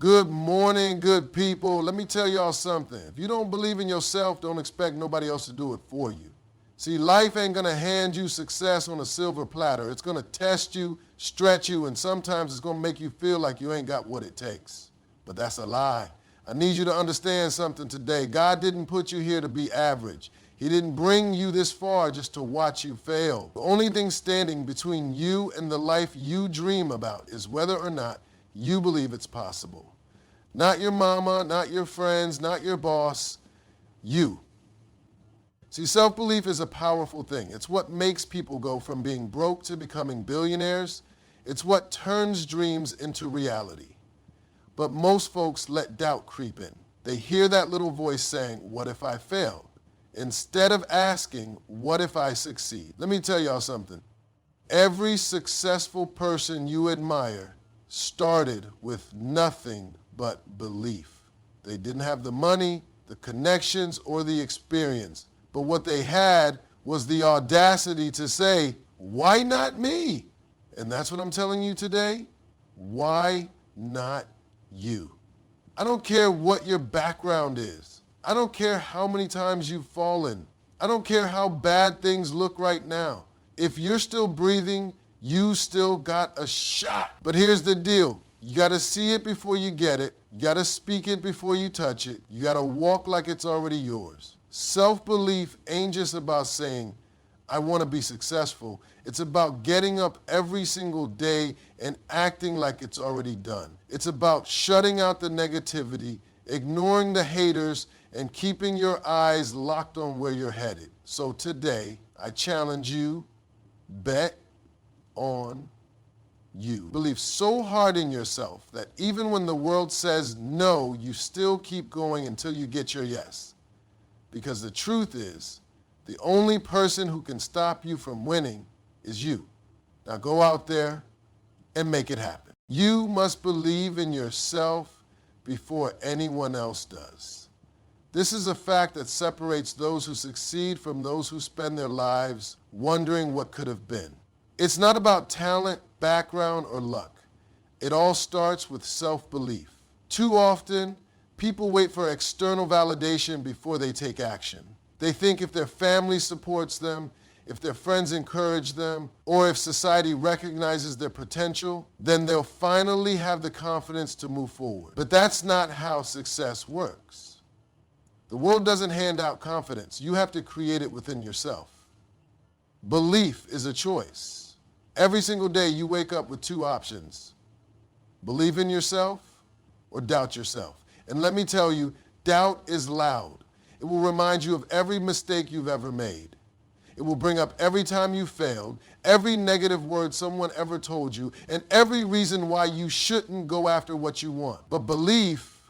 Good morning, good people. Let me tell y'all something. If you don't believe in yourself, don't expect nobody else to do it for you. See, life ain't going to hand you success on a silver platter. It's going to test you, stretch you, and sometimes it's going to make you feel like you ain't got what it takes. But that's a lie. I need you to understand something today. God didn't put you here to be average. He didn't bring you this far just to watch you fail. The only thing standing between you and the life you dream about is whether or not you believe it's possible. Not your mama, not your friends, not your boss, you. See, self-belief is a powerful thing. It's what makes people go from being broke to becoming billionaires. It's what turns dreams into reality. But most folks let doubt creep in. They hear that little voice saying, what if I fail? Instead of asking, what if I succeed? Let me tell y'all something. Every successful person you admire started with nothing but belief. They didn't have the money, the connections, or the experience. But what they had was the audacity to say, why not me? And that's what I'm telling you today. Why not you? I don't care what your background is. I don't care how many times you've fallen. I don't care how bad things look right now. If you're still breathing, you still got a shot. But here's the deal. You got to see it before you get it. You got to speak it before you touch it. You got to walk like it's already yours. Self-belief ain't just about saying, I want to be successful. It's about getting up every single day and acting like it's already done. It's about shutting out the negativity, ignoring the haters, and keeping your eyes locked on where you're headed. So today, I challenge you, bet on you. Believe so hard in yourself that even when the world says no, you still keep going until you get your yes. Because the truth is, the only person who can stop you from winning is you. Now go out there and make it happen. You must believe in yourself before anyone else does. This is a fact that separates those who succeed from those who spend their lives wondering what could have been. It's not about talent, background, or luck. It all starts with self-belief. Too often, people wait for external validation before they take action. They think if their family supports them, if their friends encourage them, or if society recognizes their potential, then they'll finally have the confidence to move forward. But that's not how success works. The world doesn't hand out confidence. You have to create it within yourself. Belief is a choice. Every single day you wake up with two options. Believe in yourself or doubt yourself. And let me tell you, doubt is loud. It will remind you of every mistake you've ever made. It will bring up every time you failed, every negative word someone ever told you, and every reason why you shouldn't go after what you want. But belief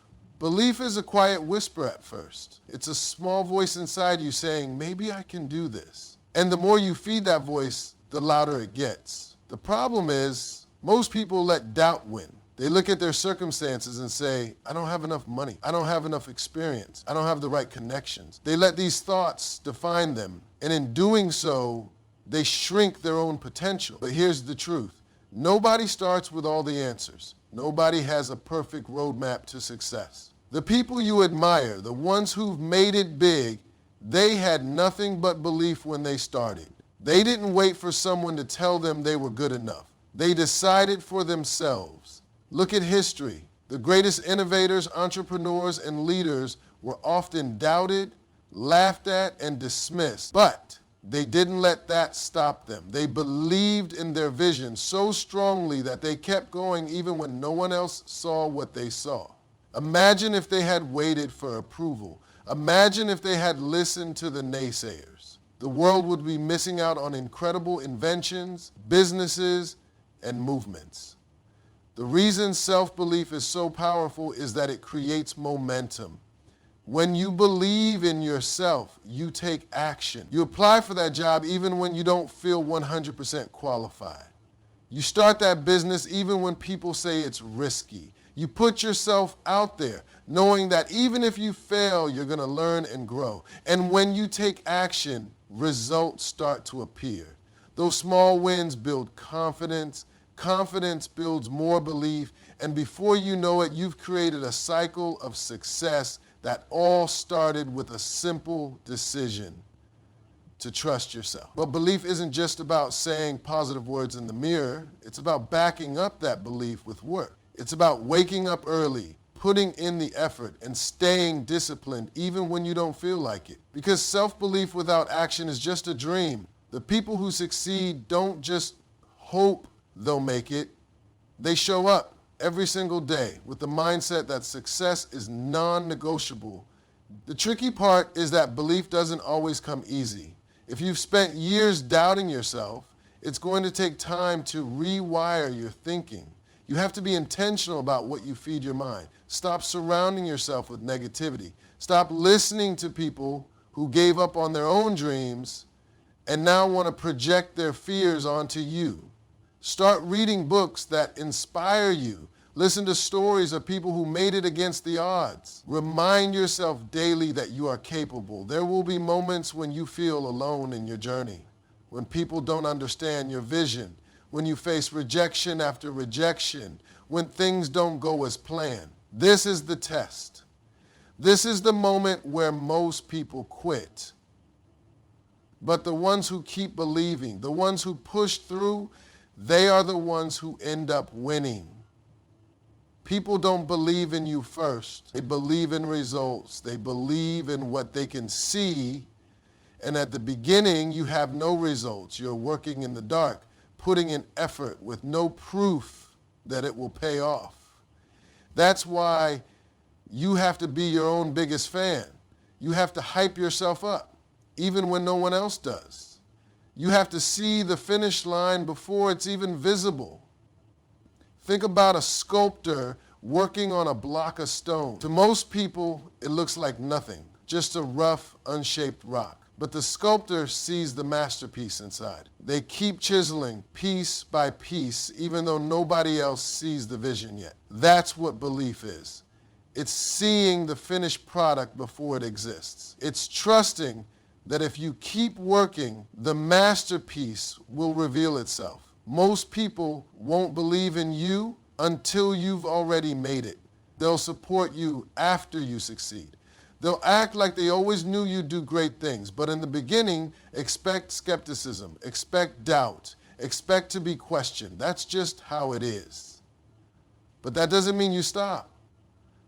is a quiet whisper at first. It's a small voice inside you saying, maybe I can do this. And the more you feed that voice, the louder it gets. The problem is, most people let doubt win. They look at their circumstances and say, I don't have enough money. I don't have enough experience. I don't have the right connections. They let these thoughts define them. And in doing so, they shrink their own potential. But here's the truth. Nobody starts with all the answers. Nobody has a perfect roadmap to success. The people you admire, the ones who've made it big, they had nothing but belief when they started. They didn't wait for someone to tell them they were good enough. They decided for themselves. Look at history. The greatest innovators, entrepreneurs, and leaders were often doubted, laughed at, and dismissed. But they didn't let that stop them. They believed in their vision so strongly that they kept going even when no one else saw what they saw. Imagine if they had waited for approval. Imagine if they had listened to the naysayers. The world would be missing out on incredible inventions, businesses, and movements. The reason self-belief is so powerful is that it creates momentum. When you believe in yourself, you take action. You apply for that job even when you don't feel 100% qualified. You start that business even when people say it's risky. You put yourself out there, knowing that even if you fail, you're going to learn and grow. And when you take action, results start to appear. Those small wins build confidence, Confidence builds more belief, and before you know it, you've created a cycle of success that all started with a simple decision to trust yourself. But belief isn't just about saying positive words in the mirror. It's about backing up that belief with work. It's about waking up early, putting in the effort, and staying disciplined even when you don't feel like it. Because self-belief without action is just a dream. The people who succeed don't just hope they'll make it. They show up every single day with the mindset that success is non-negotiable. The tricky part is that belief doesn't always come easy. If you've spent years doubting yourself, it's going to take time to rewire your thinking. You have to be intentional about what you feed your mind. Stop surrounding yourself with negativity. Stop listening to people who gave up on their own dreams and now want to project their fears onto you. Start reading books that inspire you. Listen to stories of people who made it against the odds. Remind yourself daily that you are capable. There will be moments when you feel alone in your journey, when people don't understand your vision, when you face rejection after rejection, when things don't go as planned. This is the test. This is the moment where most people quit. But the ones who keep believing, the ones who push through, they are the ones who end up winning. People don't believe in you first. They believe in results. They believe in what they can see. And at the beginning, you have no results. You're working in the dark, putting in effort with no proof that it will pay off. That's why you have to be your own biggest fan. You have to hype yourself up, even when no one else does. You have to see the finish line before it's even visible. Think about a sculptor working on a block of stone. To most people, it looks like nothing, just a rough, unshaped rock. But the sculptor sees the masterpiece inside. They keep chiseling piece by piece, even though nobody else sees the vision yet. That's what belief is. It's seeing the finished product before it exists. It's trusting that if you keep working, the masterpiece will reveal itself. Most people won't believe in you until you've already made it. They'll support you after you succeed. They'll act like they always knew you'd do great things, but in the beginning, expect skepticism, expect doubt, expect to be questioned. That's just how it is. But that doesn't mean you stop.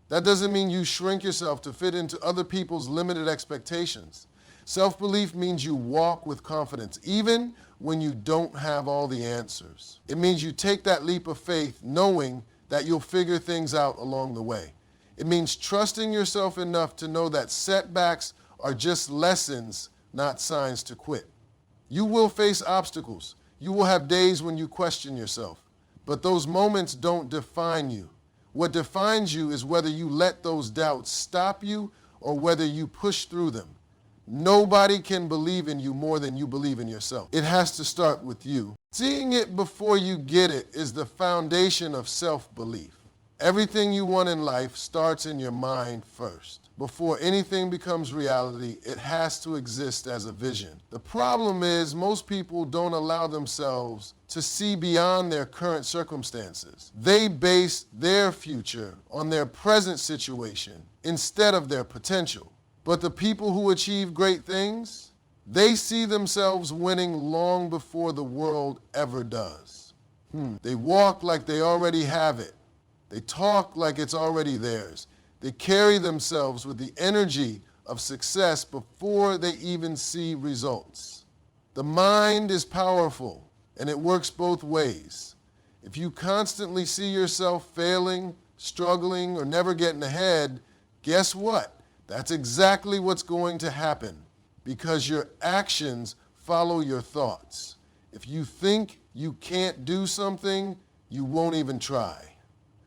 That doesn't mean you shrink yourself to fit into other people's limited expectations. Self-belief means you walk with confidence, even when you don't have all the answers. It means you take that leap of faith knowing that you'll figure things out along the way. It means trusting yourself enough to know that setbacks are just lessons, not signs to quit. You will face obstacles. You will have days when you question yourself, but those moments don't define you. What defines you is whether you let those doubts stop you or whether you push through them. Nobody can believe in you more than you believe in yourself. It has to start with you. Seeing it before you get it is the foundation of self-belief. Everything you want in life starts in your mind first. Before anything becomes reality, it has to exist as a vision. The problem is most people don't allow themselves to see beyond their current circumstances. They base their future on their present situation instead of their potential. But the people who achieve great things, they see themselves winning long before the world ever does. They walk like they already have it. They talk like it's already theirs. They carry themselves with the energy of success before they even see results. The mind is powerful, and it works both ways. If you constantly see yourself failing, struggling, or never getting ahead, guess what? That's exactly what's going to happen because your actions follow your thoughts. If you think you can't do something, you won't even try.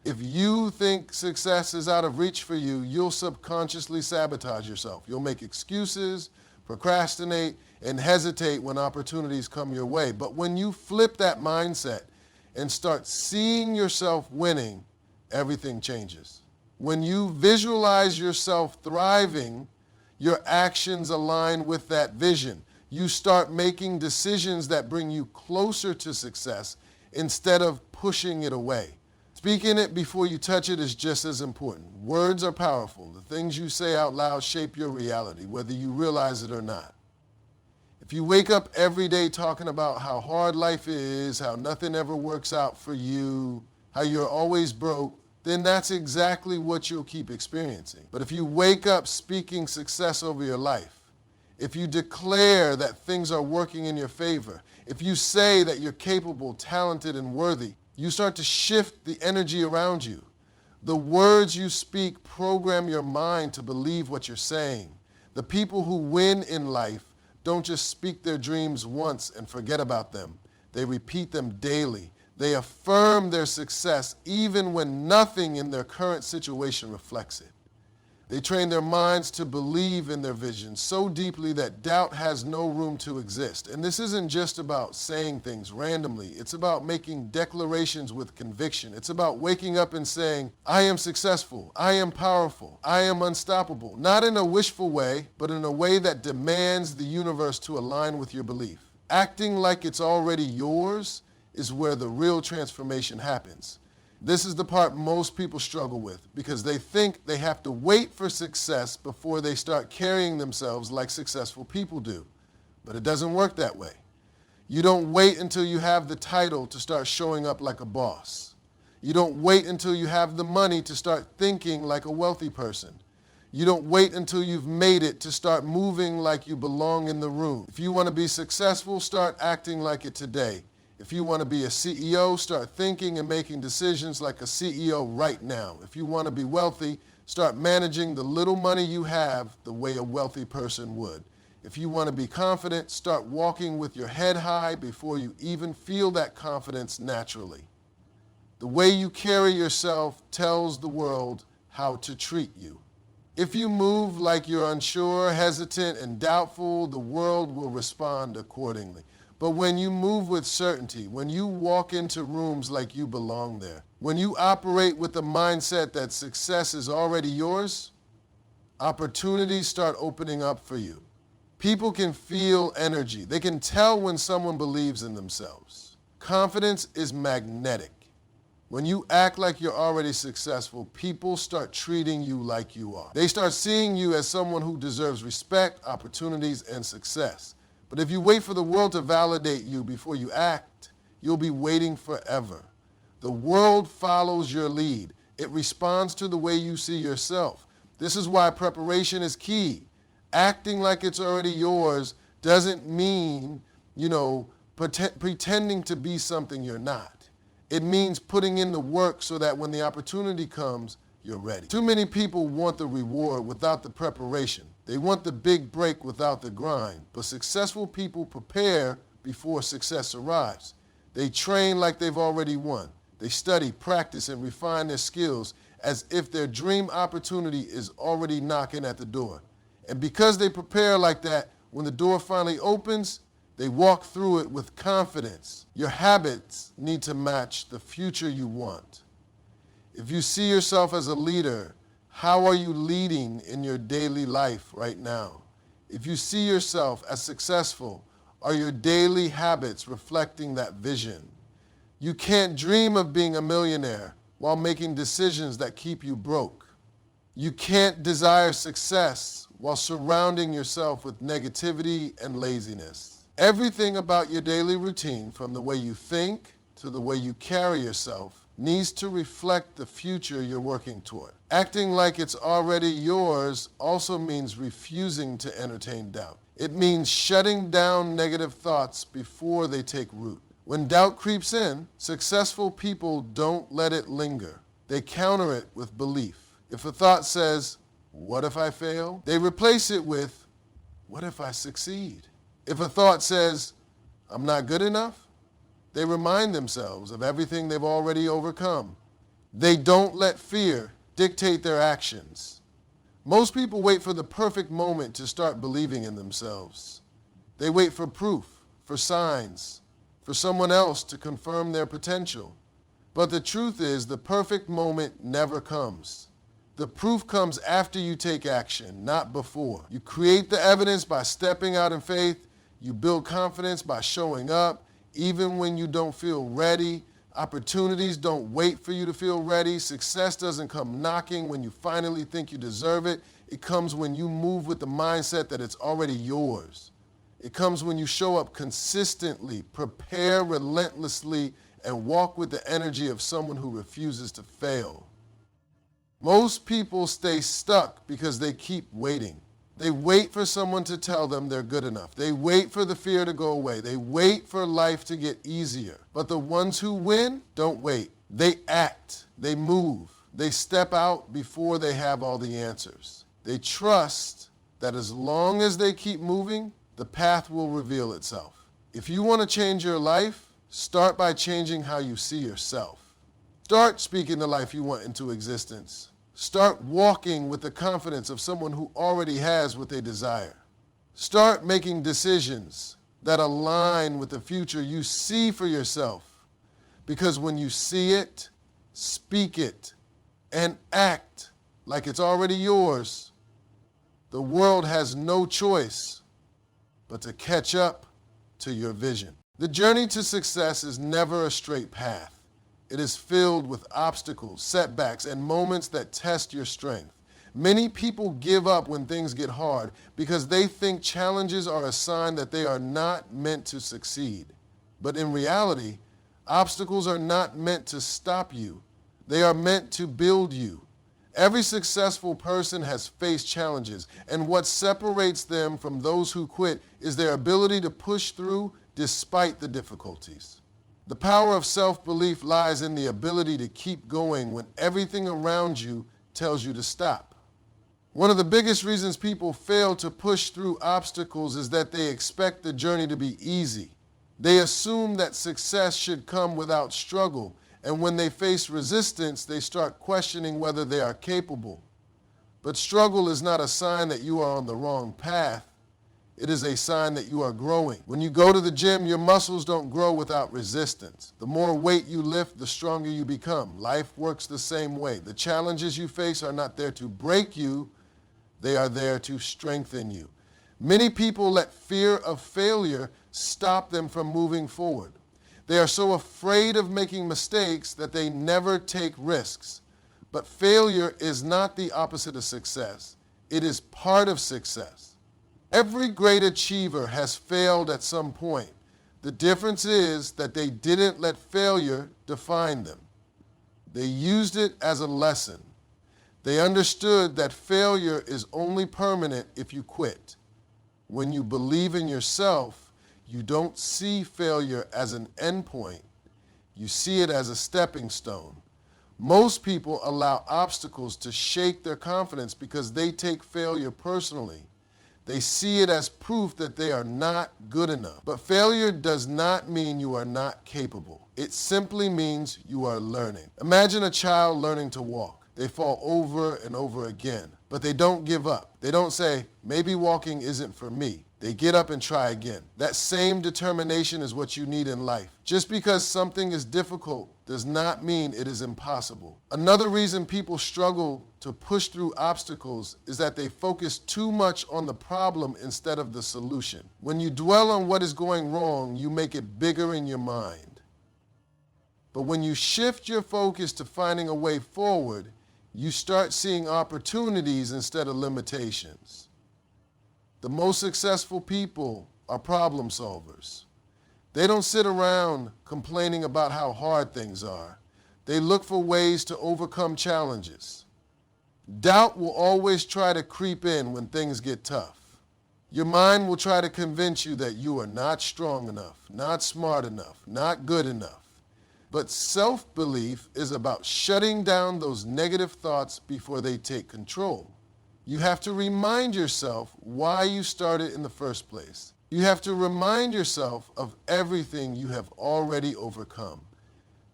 If you think success is out of reach for you, you'll subconsciously sabotage yourself. You'll make excuses, procrastinate, and hesitate when opportunities come your way. But when you flip that mindset and start seeing yourself winning, everything changes. When you visualize yourself thriving, your actions align with that vision. You start making decisions that bring you closer to success instead of pushing it away. Speaking it before you touch it is just as important. Words are powerful. The things you say out loud shape your reality, whether you realize it or not. If you wake up every day talking about how hard life is, how nothing ever works out for you, how you're always broke, then that's exactly what you'll keep experiencing. But if you wake up speaking success over your life, if you declare that things are working in your favor, if you say that you're capable, talented, and worthy, you start to shift the energy around you. The words you speak program your mind to believe what you're saying. The people who win in life don't just speak their dreams once and forget about them. They repeat them daily. They affirm their success even when nothing in their current situation reflects it. They train their minds to believe in their vision so deeply that doubt has no room to exist. And this isn't just about saying things randomly. It's about making declarations with conviction. It's about waking up and saying, I am successful, I am powerful, I am unstoppable. Not in a wishful way, but in a way that demands the universe to align with your belief. Acting like it's already yours is where the real transformation happens. This is the part most people struggle with because they think they have to wait for success before they start carrying themselves like successful people do. But it doesn't work that way. You don't wait until you have the title to start showing up like a boss. You don't wait until you have the money to start thinking like a wealthy person. You don't wait until you've made it to start moving like you belong in the room. If you want to be successful, start acting like it today. If you want to be a CEO, start thinking and making decisions like a CEO right now. If you want to be wealthy, start managing the little money you have the way a wealthy person would. If you want to be confident, start walking with your head high before you even feel that confidence naturally. The way you carry yourself tells the world how to treat you. If you move like you're unsure, hesitant, and doubtful, the world will respond accordingly. But when you move with certainty, when you walk into rooms like you belong there, when you operate with the mindset that success is already yours, opportunities start opening up for you. People can feel energy. They can tell when someone believes in themselves. Confidence is magnetic. When you act like you're already successful, people start treating you like you are. They start seeing you as someone who deserves respect, opportunities, and success. But if you wait for the world to validate you before you act, you'll be waiting forever. The world follows your lead. It responds to the way you see yourself. This is why preparation is key. Acting like it's already yours doesn't mean, pretending to be something you're not. It means putting in the work so that when the opportunity comes, you're ready. Too many people want the reward without the preparation. They want the big break without the grind. But successful people prepare before success arrives. They train like they've already won. They study, practice, and refine their skills as if their dream opportunity is already knocking at the door. And because they prepare like that, when the door finally opens, they walk through it with confidence. Your habits need to match the future you want. If you see yourself as a leader, how are you leading in your daily life right now? If you see yourself as successful, are your daily habits reflecting that vision? You can't dream of being a millionaire while making decisions that keep you broke. You can't desire success while surrounding yourself with negativity and laziness. Everything about your daily routine, from the way you think to the way you carry yourself, needs to reflect the future you're working toward. Acting like it's already yours also means refusing to entertain doubt. It means shutting down negative thoughts before they take root. When doubt creeps in, successful people don't let it linger. They counter it with belief. If a thought says, "What if I fail?" they replace it with, "What if I succeed?" If a thought says, "I'm not good enough," they remind themselves of everything they've already overcome. They don't let fear dictate their actions. Most people wait for the perfect moment to start believing in themselves. They wait for proof, for signs, for someone else to confirm their potential. But the truth is, the perfect moment never comes. The proof comes after you take action, not before. You create the evidence by stepping out in faith. You build confidence by showing up, even when you don't feel ready. Opportunities don't wait for you to feel ready. Success doesn't come knocking when you finally think you deserve it. It comes when you move with the mindset that it's already yours. It comes when you show up consistently, prepare relentlessly, and walk with the energy of someone who refuses to fail. Most people stay stuck because they keep waiting. They wait for someone to tell them they're good enough. They wait for the fear to go away. They wait for life to get easier. But the ones who win don't wait. They act. They move. They step out before they have all the answers. They trust that as long as they keep moving, the path will reveal itself. If you want to change your life, start by changing how you see yourself. Start speaking the life you want into existence. Start walking with the confidence of someone who already has what they desire. Start making decisions that align with the future you see for yourself. Because when you see it, speak it, and act like it's already yours, the world has no choice but to catch up to your vision. The journey to success is never a straight path. It is filled with obstacles, setbacks, and moments that test your strength. Many people give up when things get hard because they think challenges are a sign that they are not meant to succeed. But in reality, obstacles are not meant to stop you. They are meant to build you. Every successful person has faced challenges, and what separates them from those who quit is their ability to push through despite the difficulties. The power of self-belief lies in the ability to keep going when everything around you tells you to stop. One of the biggest reasons people fail to push through obstacles is that they expect the journey to be easy. They assume that success should come without struggle, and when they face resistance, they start questioning whether they are capable. But struggle is not a sign that you are on the wrong path. It is a sign that you are growing. When you go to the gym, your muscles don't grow without resistance. The more weight you lift, the stronger you become. Life works the same way. The challenges you face are not there to break you, they are there to strengthen you. Many people let fear of failure stop them from moving forward. They are so afraid of making mistakes that they never take risks. But failure is not the opposite of success. It is part of success. Every great achiever has failed at some point. The difference is that they didn't let failure define them. They used it as a lesson. They understood that failure is only permanent if you quit. When you believe in yourself, you don't see failure as an endpoint. You see it as a stepping stone. Most people allow obstacles to shake their confidence because they take failure personally. They see it as proof that they are not good enough. But failure does not mean you are not capable. It simply means you are learning. Imagine a child learning to walk. They fall over and over again, but they don't give up. They don't say, maybe walking isn't for me. They get up and try again. That same determination is what you need in life. Just because something is difficult does not mean it is impossible. Another reason people struggle to push through obstacles is that they focus too much on the problem instead of the solution. When you dwell on what is going wrong, you make it bigger in your mind. But when you shift your focus to finding a way forward, you start seeing opportunities instead of limitations. The most successful people are problem solvers. They don't sit around complaining about how hard things are. They look for ways to overcome challenges. Doubt will always try to creep in when things get tough. Your mind will try to convince you that you are not strong enough, not smart enough, not good enough. But self-belief is about shutting down those negative thoughts before they take control. You have to remind yourself why you started in the first place. You have to remind yourself of everything you have already overcome.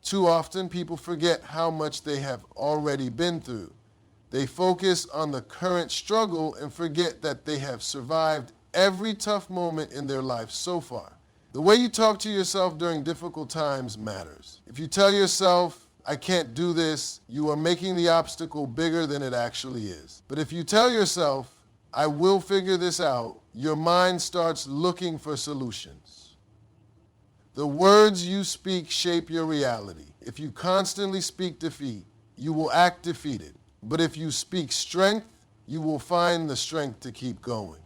Too often, people forget how much they have already been through. They focus on the current struggle and forget that they have survived every tough moment in their life so far. The way you talk to yourself during difficult times matters. If you tell yourself, I can't do this, you are making the obstacle bigger than it actually is. But if you tell yourself, I will figure this out, your mind starts looking for solutions. The words you speak shape your reality. If you constantly speak defeat, you will act defeated. But if you speak strength, you will find the strength to keep going.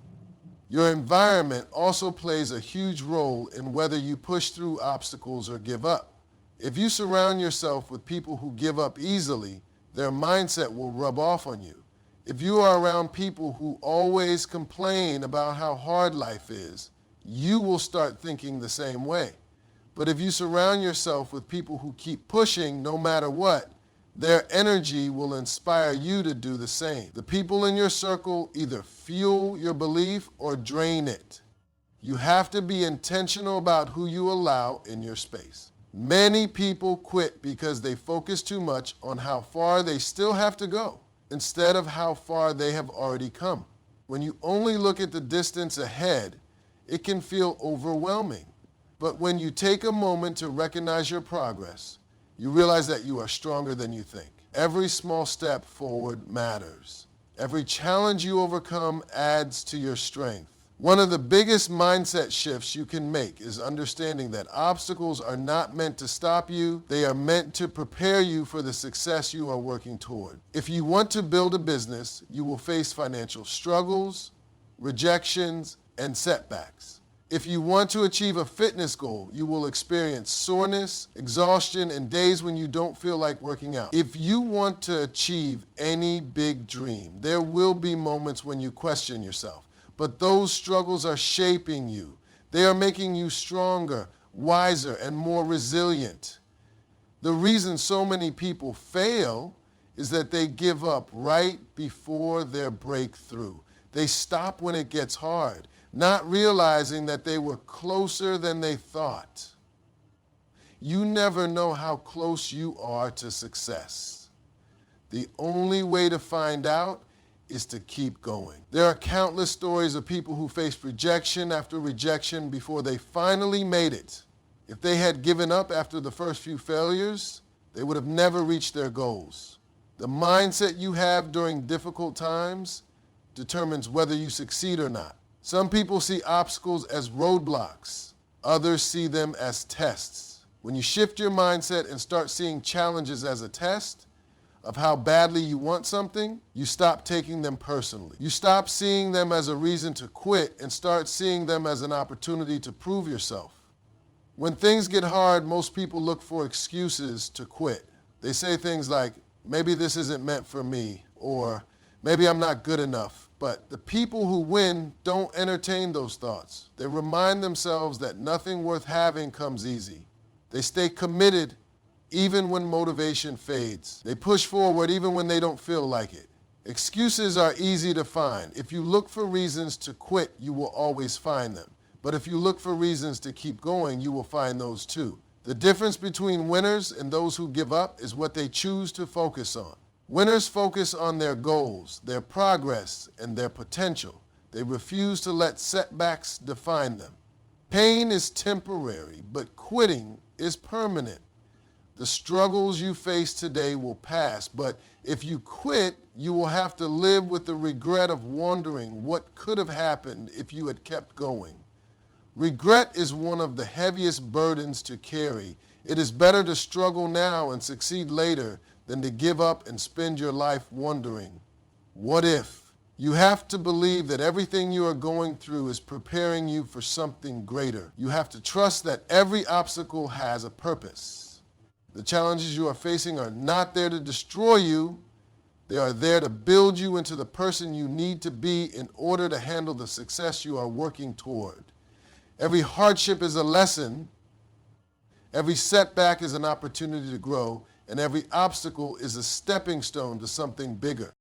Your environment also plays a huge role in whether you push through obstacles or give up. If you surround yourself with people who give up easily, their mindset will rub off on you. If you are around people who always complain about how hard life is, you will start thinking the same way. But if you surround yourself with people who keep pushing no matter what, their energy will inspire you to do the same. The people in your circle either fuel your belief or drain it. You have to be intentional about who you allow in your space. Many people quit because they focus too much on how far they still have to go instead of how far they have already come. When you only look at the distance ahead, it can feel overwhelming. But when you take a moment to recognize your progress, you realize that you are stronger than you think. Every small step forward matters. Every challenge you overcome adds to your strength. One of the biggest mindset shifts you can make is understanding that obstacles are not meant to stop you. They are meant to prepare you for the success you are working toward. If you want to build a business, you will face financial struggles, rejections, and setbacks. If you want to achieve a fitness goal, you will experience soreness, exhaustion, and days when you don't feel like working out. If you want to achieve any big dream, there will be moments when you question yourself. But those struggles are shaping you. They are making you stronger, wiser, and more resilient. The reason so many people fail is that they give up right before their breakthrough. They stop when it gets hard, not realizing that they were closer than they thought. You never know how close you are to success. The only way to find out is to keep going. There are countless stories of people who faced rejection after rejection before they finally made it. If they had given up after the first few failures, they would have never reached their goals. The mindset you have during difficult times determines whether you succeed or not. Some people see obstacles as roadblocks. Others see them as tests. When you shift your mindset and start seeing challenges as a test of how badly you want something, you stop taking them personally. You stop seeing them as a reason to quit and start seeing them as an opportunity to prove yourself. When things get hard, most people look for excuses to quit. They say things like, maybe this isn't meant for me, or maybe I'm not good enough. But the people who win don't entertain those thoughts. They remind themselves that nothing worth having comes easy. They stay committed even when motivation fades. They push forward even when they don't feel like it. Excuses are easy to find. If you look for reasons to quit, you will always find them. But if you look for reasons to keep going, you will find those too. The difference between winners and those who give up is what they choose to focus on. Winners focus on their goals, their progress, and their potential. They refuse to let setbacks define them. Pain is temporary, but quitting is permanent. The struggles you face today will pass, but if you quit, you will have to live with the regret of wondering what could have happened if you had kept going. Regret is one of the heaviest burdens to carry. It is better to struggle now and succeed later than to give up and spend your life wondering, what if? You have to believe that everything you are going through is preparing you for something greater. You have to trust that every obstacle has a purpose. The challenges you are facing are not there to destroy you. They are there to build you into the person you need to be in order to handle the success you are working toward. Every hardship is a lesson. Every setback is an opportunity to grow. And every obstacle is a stepping stone to something bigger.